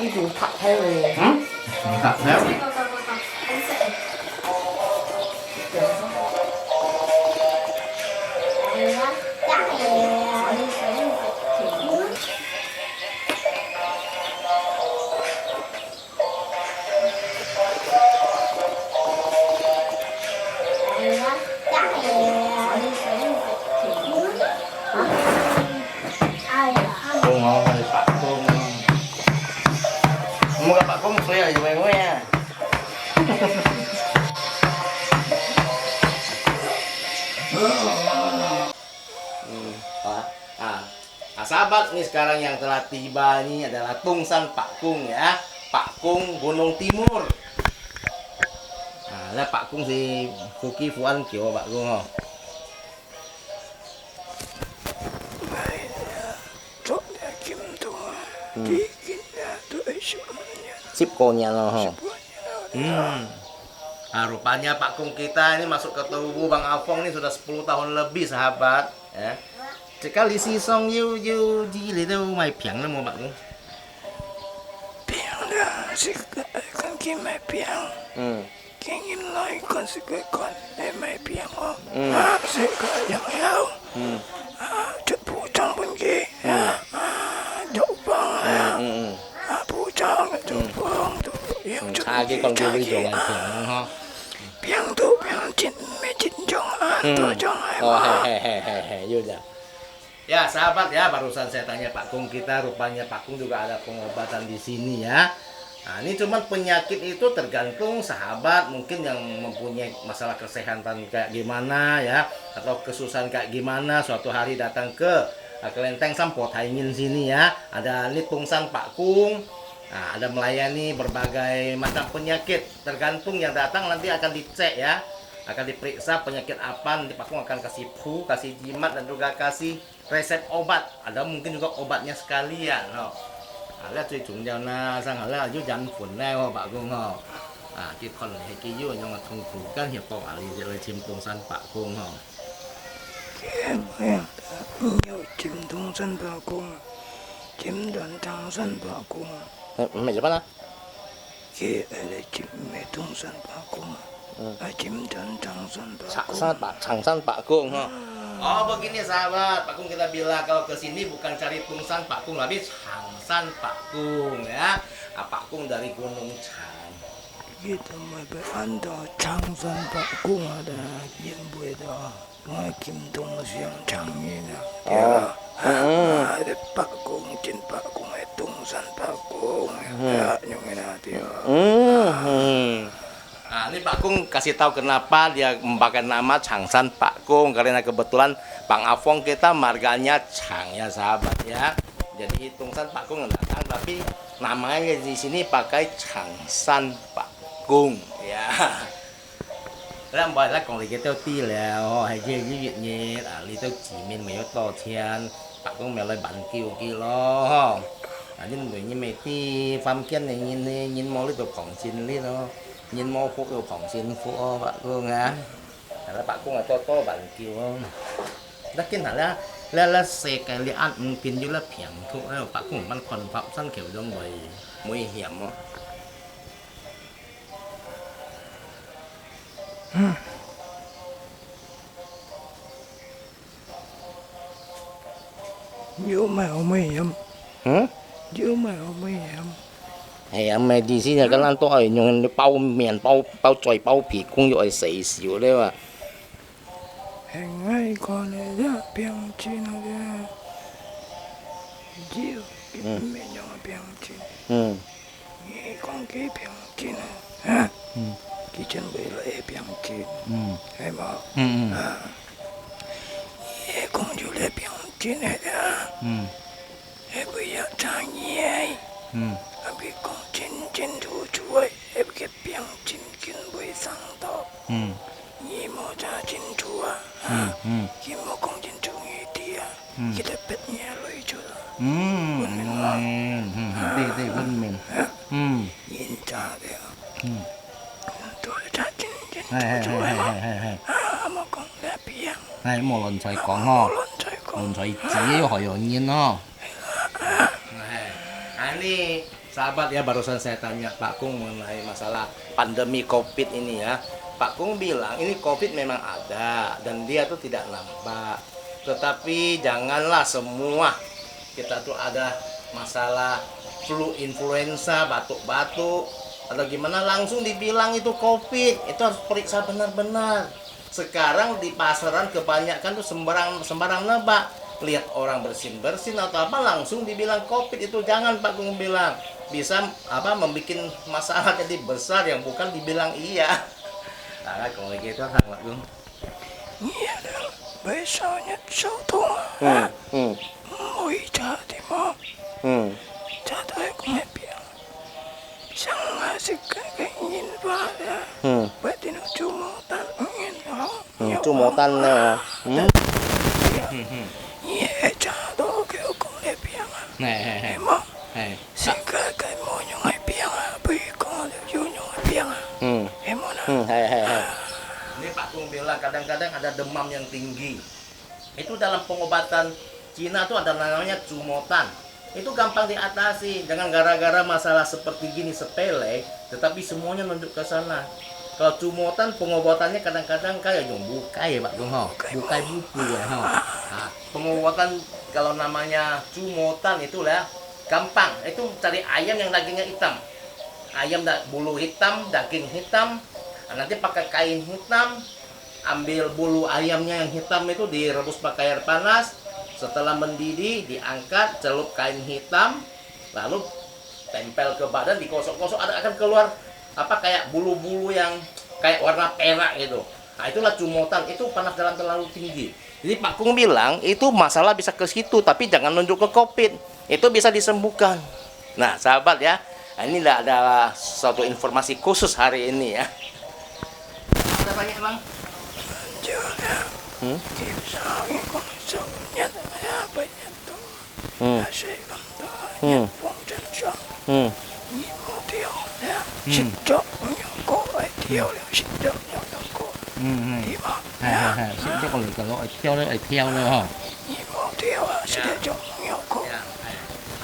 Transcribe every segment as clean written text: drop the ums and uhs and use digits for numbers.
đi dùng thật theo rồi. Hả? Thật theo. Anh sẽ Cô ngon rồi, Pak Kung. Mau gặp Pak Kung saya aja bae ya. Sahabat, nih sekarang yang telah tiba ini adalah Tungsan Pak Kung ya. Pak Kung Gunung Timur. Nah, là Pak Kung si Fuki Fuan kiểu Pak Kung không? Sip konya loh. Nah, rupanya Pak Kung kita ini masuk ke tubuh Bang Afong ini sudah 10 tahun lebih sahabat ya. Sekali si song yu ji li đâu mày piang lắm Pak Kung. Piang dah, kan kimai piang. Kengin lai kon kon mai piang oh. Yang yau. Cut pucang pun ke. Jauh bang. Pucang jauh bang tu. Yang Cái con kia bây giờ là piang ha. Piang tu piang chin me chin jong tu jong ai. Oh hehehe yaudah. Ya sahabat ya, barusan saya tanya Pak Kung kita, rupanya Pak Kung juga ada pengobatan di sini ya. Nah ini cuman penyakit itu tergantung sahabat mungkin yang mempunyai masalah kesehatan kayak gimana ya, atau kesusahan kayak gimana, suatu hari datang ke Kelenteng Sampot Haingin sini ya, ada ini Tungsan Pak Kung. Nah, ada melayani berbagai macam penyakit, tergantung yang datang nanti akan dicek ya, akan diperiksa penyakit apa, nanti Pak Kung akan kasih kasih jimat dan juga kasih resep obat, ada mungkin juga obatnya sekalian loh. Là最重要啦，生下啦要引盤咧，我白公嗬，結婚嚟係基於用個痛苦跟協博你哋嚟佔東山白公嗬。有佔東山白公，佔斷長山白公。咩做乜啊？佢係佔咩東山白公？佔斷長山白公。長山白公嗬。Oh begini sahabat, Pak Kung kita bilang kalau ke sini bukan cari Tungsan Pak Kung, tapi Changsan Pak Kung ya. Pak Kung dari Gunung Chang. Kita mau beranda Changsan Pak Kung ada yang beda. Kim Dong Siang Changnya. Ada Pak Kung, Jin Pak Kung, Tungsan Pak Kung. Ya, nyongin hati. Nah, ini Pak Kung kasih tahu kenapa dia memakai nama Changsan Pak Kung, karena kebetulan Bang Afong kita marganya Chang ya sahabat ya. Jadi Tungsan Pak Kung datang, tapi namanya di sini pakai Changsan Pak Kung ya. Làm bài là còn cái tiêu ti là hay chơi cái việc nhé, lý tiêu chỉ mình mấy to thiên, Pak Kung mày lấy bánh kêu lo. Nhưng người như mày ti farm kiên này nhìn mò lấy đồ phòng chín lý nó. Nhìn mô phụ yêu phòng xin phụ Pak Kung á. Là Pak Kung là to bản kiều không. Đó kiến hả là xe cái li ăn kinh như là phiền thuộc Pak Kungมันคนphạm săn kiểu trong bầy nguy hiểm không. Nhớ mày không mày em. Nhớ mày không mày em. Hay mày đi xin là cái lan to dùng bao miền bao trời bao皮 cũng有死少咧嘛。Hàng ngày con này ra biang chín rồi. Chiều cái mẹ nhỏ biang chín. Nghe con cái biang chín ha. Cái chân bị lại biang chín. Hay mà. Nghe con chú lại biang chín này ra. Hay bây giờ trang nhé. Abi con chín thủ chuối. Hay cái biang chín kiến với sang đó. Nhị mô cha chín chủ à. Nhị mô con chín chủ nghề đi à. Kita bet nhà lôi chú. Vân mình lại. Đây vân mình. Nhìn cha đấy à. Tôi cha chín thủ chuối à. Mà con đã biang. Này một lần xoay con ho. Lần xoay chỉ có hỏi ở nhiên ho. Nah ini sahabat ya, barusan saya tanya Pak Kung mengenai masalah pandemi COVID ini ya. Pak Kung bilang ini COVID memang ada dan dia tuh tidak nampak. Tetapi janganlah semua kita tuh ada masalah flu, influenza, batuk-batuk atau gimana langsung dibilang itu COVID. Itu harus periksa benar-benar. Sekarang di pasaran kebanyakan tuh sembarang nebak. Lihat orang bersin-bersin atau apa langsung dibilang COVID. Itu jangan Pak Kung bilang. Bisa membuat masalah jadi besar yang bukan dibilang iya. Nah, kalau gitu kan Pak Kung. Iya dong. Besarnya satu mah. Mau jadi mau. Jadi aku bilang bisa ngasihkan keingin pada. Berarti nu cumutan ingin dong. Cumutan ya. Iya jadi aku bilang. Nah, Emang. Sehingga kayak mau nyongai bilang apa kalau dia nyongai bilang. Emang. Ini Pak Kung bilang kadang-kadang ada demam yang tinggi. Itu dalam pengobatan Cina tuh ada namanya cumutan. Itu gampang diatasi. Jangan gara-gara masalah seperti gini sepele, tetapi semuanya menunjuk ke sana. Kalau cumutan pengobatannya kadang-kadang kayak bukai ya Pak Kung, bukai buku ya. Nah, pengobatan kalau namanya cumutan itu lah gampang. Itu cari ayam yang dagingnya hitam. Ayam bulu hitam, daging hitam. Nah, nanti pakai kain hitam, ambil bulu ayamnya yang hitam itu direbus pakai air panas. Setelah mendidih, diangkat, celup kain hitam, lalu tempel ke badan, dikosok-kosok, akan keluar kayak bulu-bulu yang kayak warna perak gitu. Nah, itulah cumutan. Itu panas dalam terlalu tinggi. Jadi Pak Kung bilang itu masalah bisa ke situ, tapi jangan nunjuk ke COVID. Itu bisa disembuhkan. Nah, sahabat ya, ini adalah suatu informasi khusus hari ini ya. Ada tanya Bang?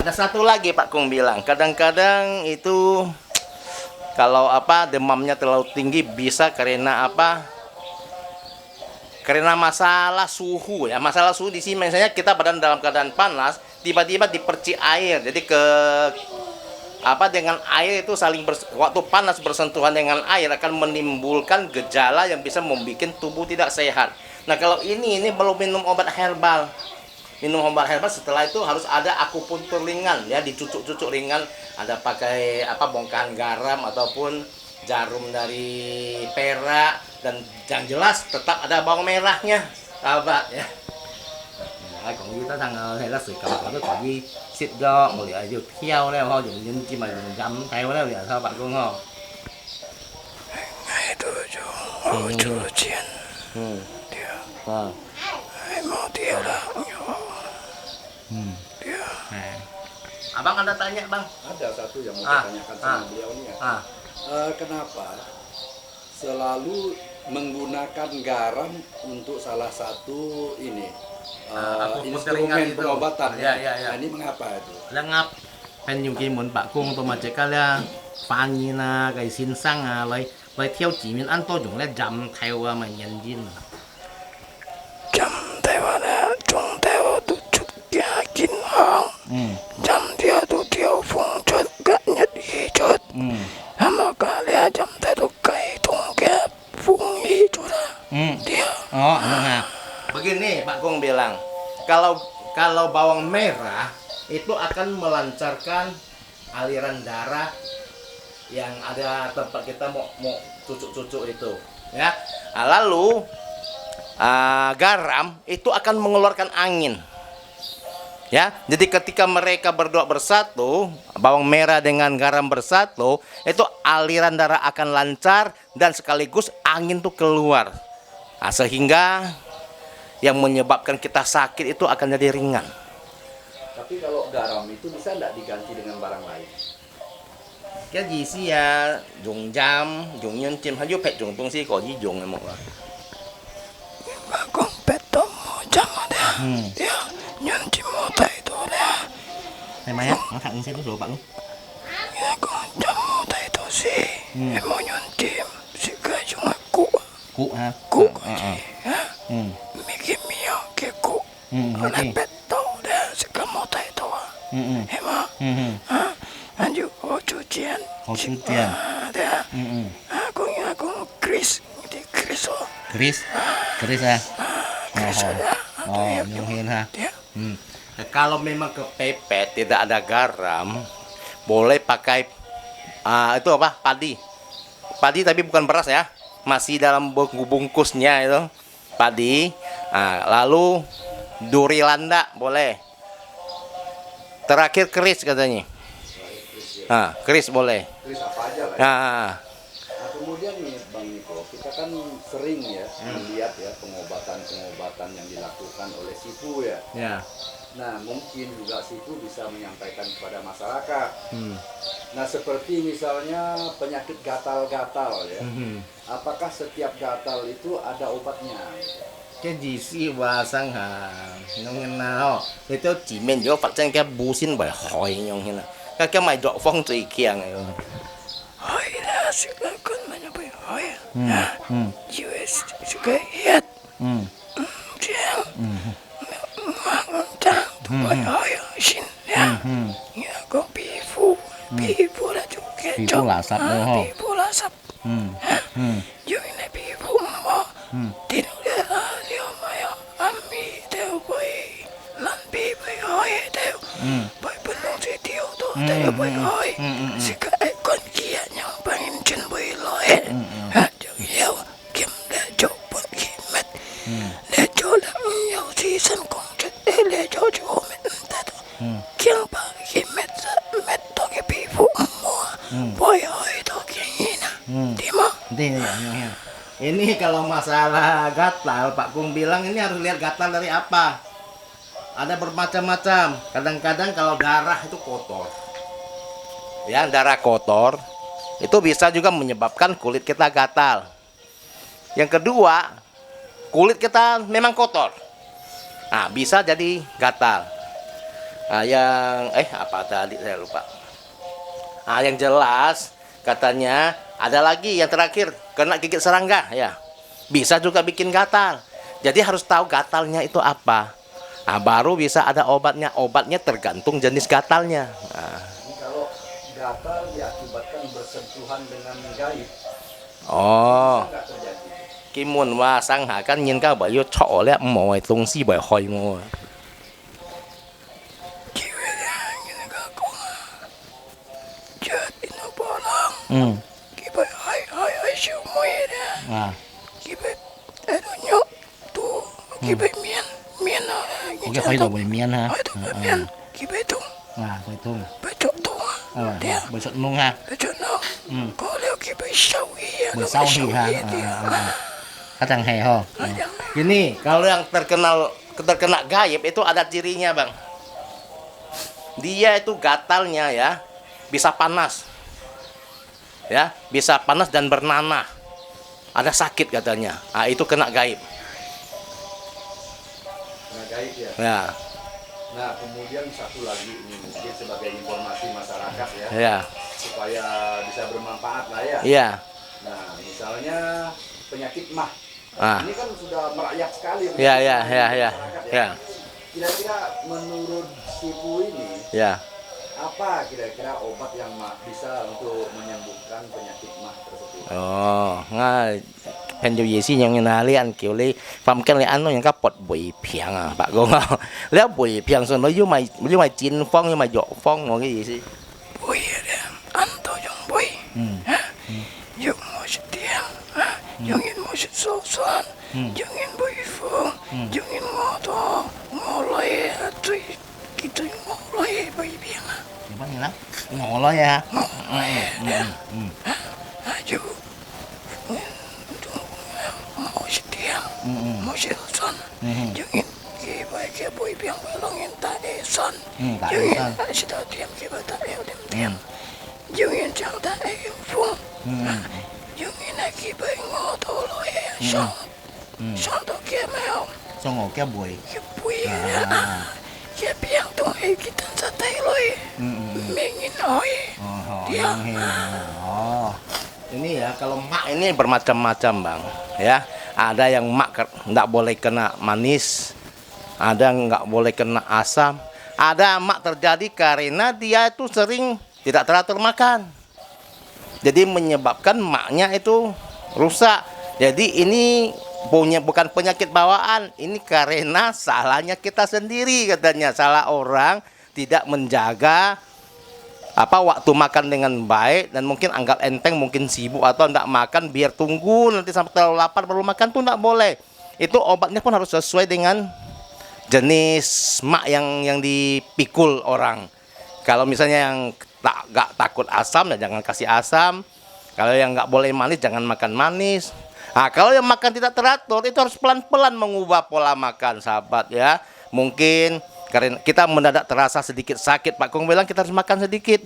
Ada satu lagi Pak Kung bilang, kadang-kadang itu kalau demamnya terlalu tinggi bisa karena karena masalah suhu ya. Masalah suhu di sini misalnya kita badan dalam keadaan panas, tiba-tiba dipercik air. Jadi dengan air itu waktu panas bersentuhan dengan air akan menimbulkan gejala yang bisa membuat tubuh tidak sehat. Nah, kalau ini belum minum obat herbal. Minum obat herbal setelah itu harus ada akupuntur ringan ya, dicucuk-cucuk ringan, ada pakai bongkahan garam ataupun jarum dari perak, dan yang jelas tetap ada bawang merahnya sahabat ya. Còn như ta thằng hay là sự cầu có có gì xịt do một liệu dù theo đấy ho dùng những chi mà dùng dăm theo đấy là sao bạn cũng không ngày tôi cho họ chưa chiến hai mau tiêu là Abang ada tanya Bang? Ada satu yang mau saya tanyakan sama beliau ini ya. Kenapa selalu menggunakan garam untuk salah satu instrumen pengobatan? Ya. Nah, ini mengapa itu? Lengap pen dùng kim muốn Pak Kung tôi mà chỉ cái là phá nhiên cái xin sang lấy theo chỉ miền ăn tôi dùng là dầm theo mà nhân viên dầm theo là chúng theo tu chút gia kinh hoàng dầm theo tu theo phong chất các nhất ý chất mà cả là dầm theo tu cái thùng cái phong ý chút dia Begini Pak Kung bilang, kalau bawang merah itu akan melancarkan aliran darah yang ada tempat kita mau cucuk-cucuk itu ya. Lalu garam itu akan mengeluarkan angin ya. Jadi ketika mereka berdua bersatu, bawang merah dengan garam bersatu, itu aliran darah akan lancar dan sekaligus angin tuh keluar. Sehingga yang menyebabkan kita sakit itu akan jadi ringan. Tapi kalau garam itu bisa tidak diganti dengan barang lain? Cái gì xí dùng jam, dùng nhân chim hay giúp dùng东西có gì dùng này mọi người. Bà con bé tôm mò chăm ở đây. Nhân chim mò tay tôi đây. Thầy mày á, nó thẳng xem rượu bạn. Ya con chamo tay to si. Mo nyon tim. Si ka chung ku. Cụ ha. Ku. Ha. Ừ. Mi ki mi yo ke ku. Ừ, Ona okay. petto de si ka mo tay to. Ừ, ừ. Ema. Ừ, ừ. Ha. Anju ho chu jian. Ho chu jian. De. Ừ, ừ. Aku Chris. Di Chris. Chris. Chris ha. Chris ya. Oh, Nyong Hiên ha. Dia. Nah, kalau memang kepepet tidak ada garam, boleh pakai itu apa? Padi. Padi tapi bukan beras ya. Masih dalam bungkusnya itu. Padi. Nah, lalu duri landa boleh. Terakhir keris katanya. Nah, keris boleh. Kris apa aja lah ya. Nah, Nah, kemudian nih Bang Niko, kita kan sering ya melihat ya pengobatan-pengobatan yang dilakukan oleh sifu ya. ya. Nah, mungkin juga sifu bisa menyampaikan kepada masyarakat. Hmm. Nah, seperti misalnya penyakit gatal-gatal ya. Apakah setiap gatal itu ada obatnya? Cái gì si và sang hà nhông hiền nào thì tôi chỉ mình vô phát sinh cái bù xin bởi hỏi nhông hiền nào cái mày độ phong tùy kia này Hoi lah, suka kun mana boleh hoi. US suka hiat. Siang. Mangun tang tu boleh hoi sin ya. Ya kau pifu lah juga. Pifu lah sap đâu ho. Pifu lah sap. Yung ini pifu mo. Tino dia maya ami teu boy. Lampi boy hoi teu. Boy penuh si tio tu teu boy hoi. Sika ekon kia yang pangin chen boy loe. Jauh yau kim dah jauh pun kimet. Dah jauh lah yau season kong chet le jauh jauh met tatu. Kiang pa kimet met to ke pifu mo. Boy hoi to kiina. Timo. Nanti ya Nyong Hian. Ini kalau masalah gatal Pak Kung bilang ini harus lihat gatal dari apa. Ada bermacam-macam. Kadang-kadang kalau darah itu kotor. Ya, darah kotor itu bisa juga menyebabkan kulit kita gatal. Yang kedua, kulit kita memang kotor. Nah, bisa jadi gatal. Nah, yang apa tadi saya lupa. Nah, yang jelas katanya ada lagi yang terakhir, kena gigit serangga ya. Bisa juga bikin gatal. Jadi harus tahu gatalnya itu apa. Nah, baru bisa ada obatnya. Obatnya tergantung jenis gatalnya. Nah. Ini kalau gatal diakibatkan bersentuhan dengan gaib, Oh, nggak terjadi. Kimun wa sang ha kan nhìn các bạn yêu chọ lẽ mọi东西bởi hỏi mua. Kiwe dah kena kaku. Jat ino bolang. Kiwe hai siu moi dah. À, Kiwe nyok tu. Kiwe mian có cái khoai đồ bồi miên ha. Hai tu mian. Kiwe tu. À, khoai thùng. Bacok tu. Dia. Bởi sợi nung ha. Bacok no. Kau lihat kiwe sawi ya. Bởi sau thì ha. Kacang heo. Gini, kalau yang terkena gaib itu ada cirinya, Bang. Dia itu gatalnya ya, bisa panas. Ya, bisa panas dan bernanah. Ada sakit katanya. Ah, itu kena gaib. Nah, gaib ya. Ya, Nah, kemudian satu lagi ini mungkin sebagai informasi masyarakat ya, ya, supaya bisa bermanfaat lah ya. iya. Nah, misalnya penyakit mah. Ah, Ini kan sudah merakyat sekali. ya, masyarakat ya. Kira-kira menurut Sifu ini, Ya. apa kira-kira obat yang bisa untuk menyembuhkan penyakit mah tersebut? Oh, ngay pen dụ gì xí nhau như là lấy ăn kiểu lấy phẩm cái lấy ăn nó những cái bột bụi phiền à bạn có không? Lấy bụi phiền xong nó với mày chín phong nhưng mà dọ phong rồi cái gì xí? Bui dah. Anto yang bui. Yang mau setiap. Yang ingin mau sesuatu. Yang ingin bui fong. Yang ingin ngoto. Ngolai atui. Kita ngolai bui biang. Apa nih lah? Ngolo ya. Ayo. Mau setiap. Mau sesuatu. Yang ingin kita bui biang belongin tak esan. Tak Yang esan. ingin sudah diam kita tak diam. Yang ingin jangan tak fong. Yang ingin kita ngoto loe. Sang. Sang tu kia mau. Xong rồi cái bụi. Cái bụi. ya biang tung kita satai loi. Mengin oi. Dia. Oh. Ini ya kalau mak ini bermacam-macam bang, ya. Ada yang mak nggak boleh kena manis, ada nggak boleh kena asam, ada mak terjadi karena dia itu sering tidak teratur makan. Jadi menyebabkan maknya itu rusak. Jadi ini bukan penyakit bawaan, ini karena salahnya kita sendiri katanya. Salah orang tidak menjaga waktu makan dengan baik, dan mungkin anggap enteng, mungkin sibuk atau enggak makan biar tunggu nanti sampai terlalu lapar baru makan tuh enggak boleh. Itu obatnya pun harus sesuai dengan jenis mak yang dipikul orang. Kalau misalnya yang nggak takut asam ya jangan kasih asam. Kalau yang nggak boleh manis jangan makan manis. Nah, kalau yang makan tidak teratur itu harus pelan-pelan mengubah pola makan sahabat ya. Mungkin karena kita mendadak terasa sedikit sakit, Pak Kong bilang kita harus makan sedikit.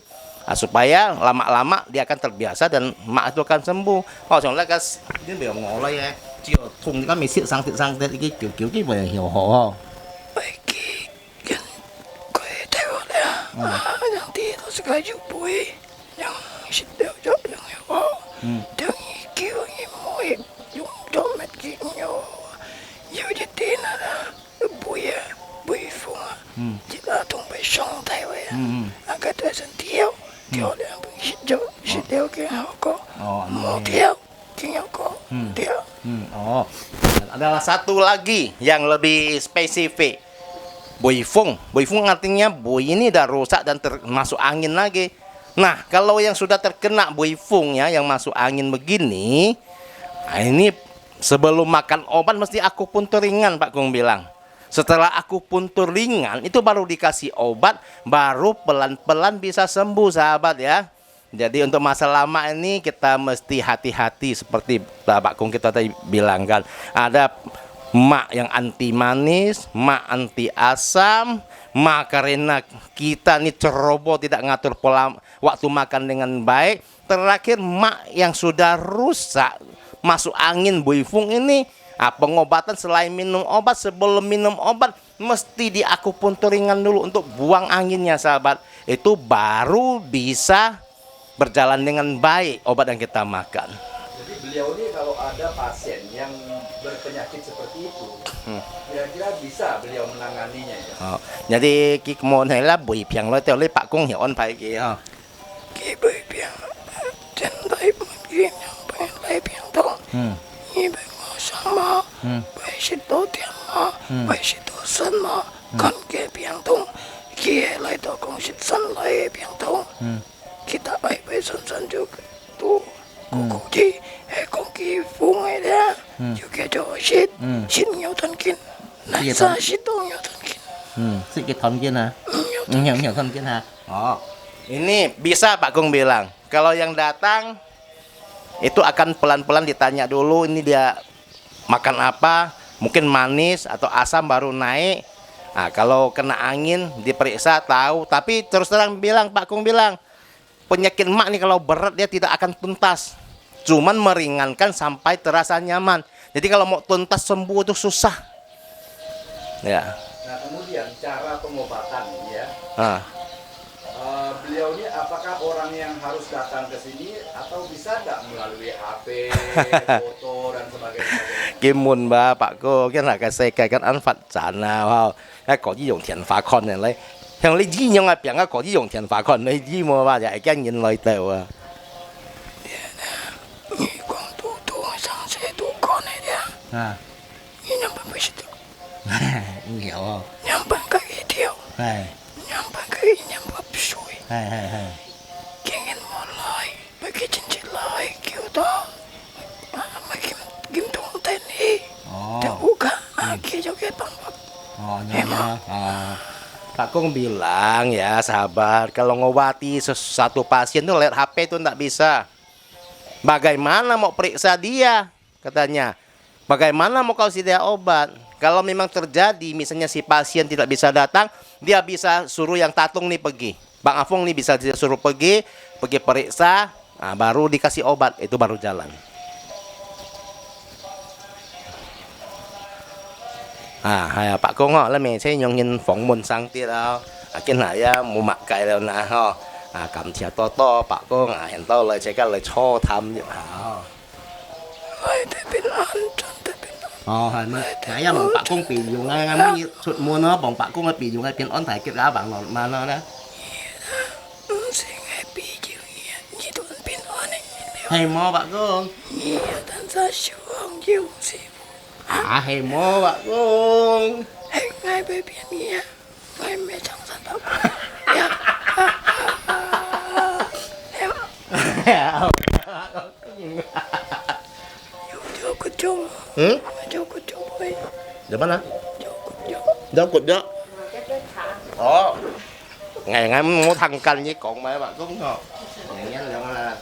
Nah, supaya lama-lama dia akan terbiasa dan mak itu akan sembuh. Oh, soalnya kas ini bilang ngoleh ya. Cio thùng kan mesti sang-sang iki kiểu cái về hiểu họ. Baiki kan koe tengok ya. Yang dia sekali boy. Yang sedang yang hewa. Yang kêu như mỗi dùng cho mệt kia nhau. Yêu cho tiền là bùi phung chỉ là thùng bày song thay vậy. Cái thời gian theo là bị theo cái họ có. Mau theo cái nhau có. Theo. Oh, adalah satu lagi yang lebih spesifik. Buifung. Buifung artinya bui ini udah rusak dan termasuk angin lagi. Nah, kalau yang sudah terkena buifung ya, yang masuk angin begini, nah ini sebelum makan obat mesti akupuntur ringan, Pak Kung bilang. Setelah akupuntur ringan, itu baru dikasih obat, baru pelan-pelan bisa sembuh, sahabat ya. Jadi untuk masa lama ini kita mesti hati-hati seperti Pak Kung kita tadi bilang kan. Ada mak yang anti manis, mak anti asam, mak karena kita nih ceroboh tidak ngatur pola waktu makan dengan baik. Terakhir mak yang sudah rusak, masuk angin buifung ini. Pengobatan selain minum obat, sebelum minum obat mesti diakupuntur ringan dulu untuk buang anginnya sahabat. Itu baru bisa berjalan dengan baik obat yang kita makan. Jadi beliau ini kalau ada pasien yang berpenyakit seperti itu, kira-kira bisa beliau menanganinya ya? Jadi ki mo này là buổi piang lo teo lấy Pak Kung hiểu an phải kì ha. Cái bơi biển trên đây một cái nhau bên đây biển đó. Như bên ngõ sáng mà, bên sẽ đổ tiền mà, bên sẽ đổ sân mà, còn cái biển đó, kia lại đó cũng sẽ sân lại biển đó. Kita lại bên sân juga tuh. Kuku ji, kong ki phung ấy đó, juga cho shit, shit nhau thân kin, này sa shit đâu nhau thân kin. Sedikit tonkin ha. Nhiều tonkin ha. Oh. Ini bisa Pak Kung bilang. Kalau yang datang itu akan pelan-pelan ditanya dulu ini dia makan apa, mungkin manis atau asam baru naik. Nah, kalau kena angin diperiksa tahu, tapi terus terang bilang Pak Kung bilang penyakit mak nih kalau berat dia tidak akan tuntas. Cuman meringankan sampai terasa nyaman. Jadi kalau mau tuntas sembuh itu susah. Ya. Nah, kemudian cara pengobatan ya. Beliau ini apakah orang yang harus datang ke sini atau bisa nggak melalui HP, foto dan sebagainya? Kim Mun ba Pak Cô cái là cái xe cái ăn Phật sản nào cái có gì dùng tiền phá con này lấy thằng lấy gì nhưng mà biển cái có gì dùng tiền phá con lấy gì mà ba vậy cái nhìn lời tèo à. Như con tu sang xe tu con này đấy. Như nhầm bằng bây giờ. Hiểu không? Nhầm bằng cái gì theo. Nhầm bằng cái nhầm bắp sủi. Cái ngân mò lại, mấy cái chân chỉ lại kiểu đó. Mấy cái kim thùng tên đi. Theo buka, kia cho cái bằng bắp. Pak Kung bilang ya sahabat, kalau ngobati satu pasien tuh lewat HP itu enggak bisa. Bagaimana mau periksa dia? Katanya. Bagaimana mau kasih dia obat? Kalau memang terjadi, misalnya si pasien tidak bisa datang, dia bisa suruh yang tatung nih pergi. Bang Afung nih bisa disuruh pergi periksa, nah, baru dikasih obat, itu baru jalan. 係啊，白公哦，你明先用人訪問生啲啦，見係啊冇默計啦嗱呵，感謝多多白公人多嚟即刻嚟初探入下。來得平安，真得平安。哦，係咩？係因為白公變用啊，乜出門咯，幫白公嘅變用嘅變安提結假bằng落慢咯咧。唔成係比較嘢，呢度平安嘅係麼白公？嘢，但係小王要師傅。係麼白公？係嗌俾邊嘢？嗌咩長生不Jauh kejong. Jauh kejong boy. Di mana? Jauh kejong. Jauh kejong. Oh. Ngày mau thằng với con mấy bạn cũng không. Ngày nhắn lượng là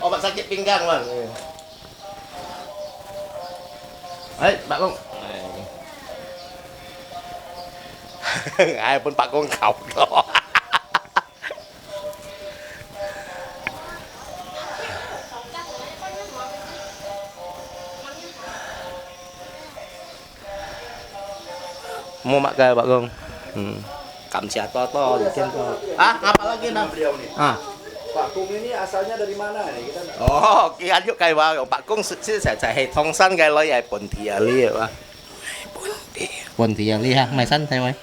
obat sakit pinggang bang. Pak Kong. Ai pun Pak Kong khóc đó. Mau mak kayak Pak Kong. Kamsia toto bikin to. Apa lagi bang? Beliau nih. Pak Kung ini asalnya dari mana nih? Kita Kian yuk kayak bang. Pak Kung sih saya hệ thống sân cái lối ấy bồn thìa li à. Bồn thìa li ha, mày sân theo ấy.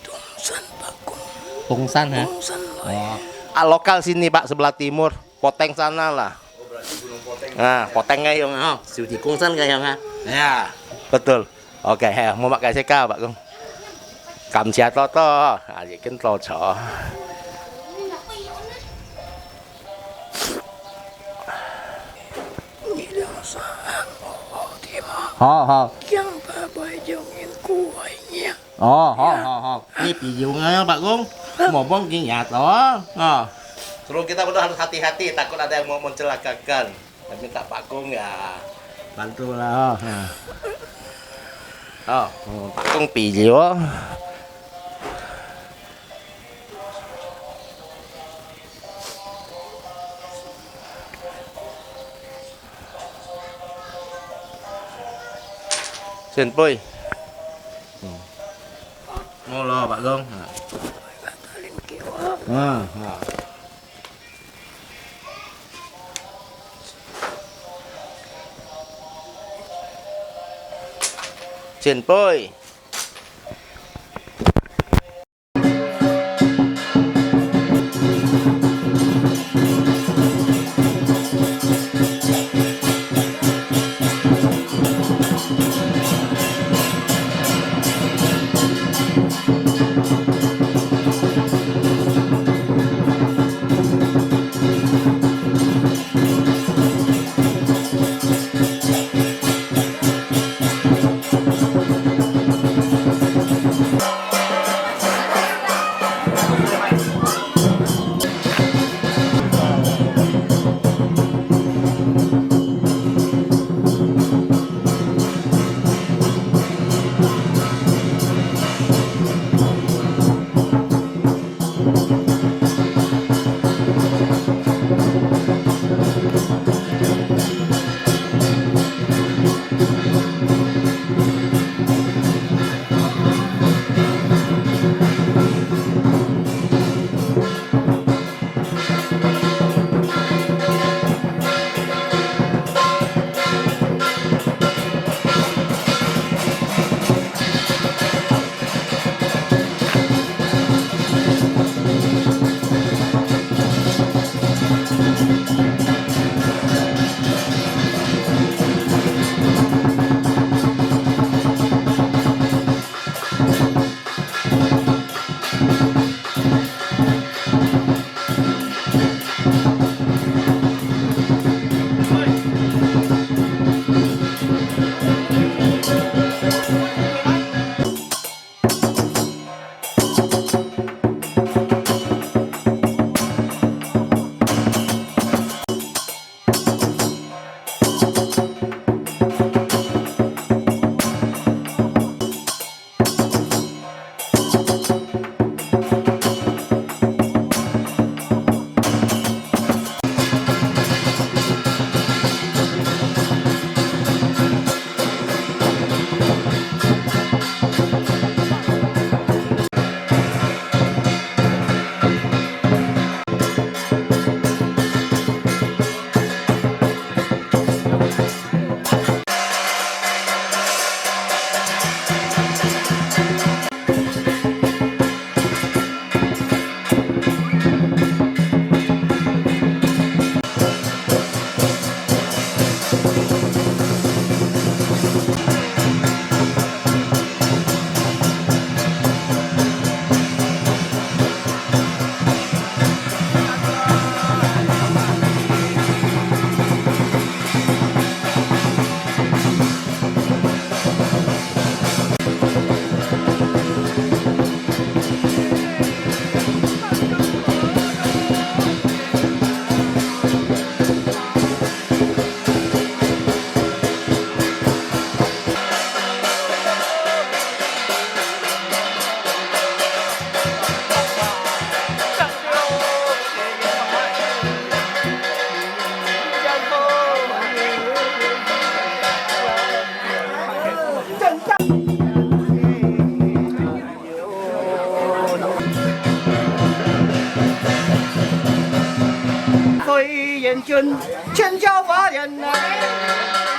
Tungsan Pak Kung. Tungsan ha. Tungsan loy. Lokal sini Pak sebelah timur, Poteng sana lah. oh berarti Gunung Poteng. Poteng ngay không ha? Siêu thị Cung Sân ngay không ha? Ya, betul. Oke, mau pakai seka Pak Kung. Kamsia toto, bikin toco. Bilang saan di ma. Ho. Yang babai jongin kuainya. Ho. Ini piungnya Pak Kung. Mau bong ingat toh. Suruh kita betul harus hati-hati, takut ada yang mau mencelakakan. Dan minta Pak Kung ya bantulah. Pak Kung pijiu. Xin pui. Mau lo Pak Kung. Batalin kiwa. Xin pui. 点军，千家花莲来。